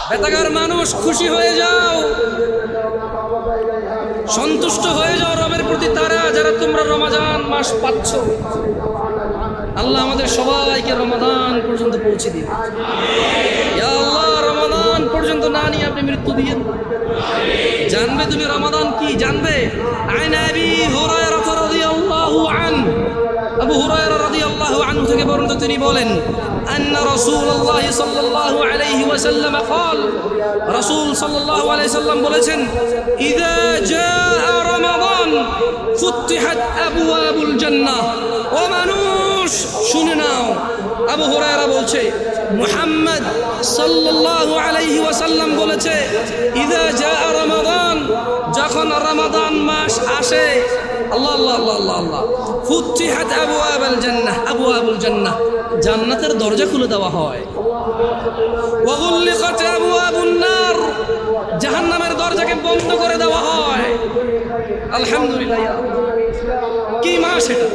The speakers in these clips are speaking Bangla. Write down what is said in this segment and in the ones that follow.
বেতাগার মানুষ খুশি হয়ে যাও, সন্তুষ্ট হয়ে যাও রবের প্রতি তারা যারা তোমরা রমাদান মাস পাচ্ছ। আল্লাহ আমাদের সবাইকে রমাদান পর্যন্ত পৌঁছে দিন। ইয়া আল্লাহ, রমাদান পর্যন্ত না নিয়ে আপনি মৃত্যু দিয়েন। জানবে তুমি রমাদান কি জানবে? আন আবি হুরায়রা রাদিয়াল্লাহু আনহু, আবু হুরায়রা রাদিয়াল্লাহু আনহু থেকে বর্ণিত, তিনি বলেন আন্না রাসূলুল্লাহ সাল্লাল্লাহু আলাইহি ওয়াসাল্লাম قال, রাসূল সাল্লাল্লাহু আলাইহি সাল্লাম বলেছেন, ইযা জাআ রমাদান ফুতিহাত আবওয়াবুল জান্নাহ। ও মানুষ শুনে নাও, আবু হুরায়রা বলছে মুহাম্মদ সাল্লাল্লাহু আলাইহি ওয়াসাল্লাম বলেছে, ইযা জাআ রমাদান, যখন রমাদান মাস আসে, আল্লাহ আল্লাহ আল্লাহ আল্লাহ আল্লাহ, ফুতিহাত আবওয়াবুল জান্নাহ, আবওয়াবুল জান্নাহ, জান্নাতের দরজা খুলে দেওয়া হয়। ওয়া গুল্লিকাত আবওয়াবুন নার, জাহান্নামের দরজাকে বন্ধ করে দেওয়া হয়। আলহামদুলিল্লাহ। কি মাস এটা?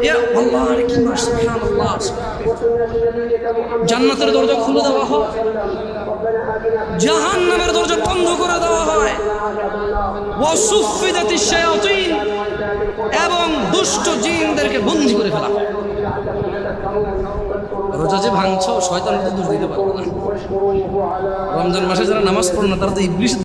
ইয়া আল্লাহ, কি মাস! সুবহানাল্লাহ। জান্নাতের দরজা খুলে দেওয়া হয়, জাহান্নামের দরজা বন্ধ করে দেওয়া হয়। ওয়া সুফিদাতিশ শায়াতিন, এবং দুষ্ট জিনদেরকে বন্দী করে ফেলা হয়। রোজা যে ভাঙছো, শয়তান তো দোষ দিতে পারবে না। রমজান মাসে যারা নামাজ পড়ে না তারা তো ইবলিস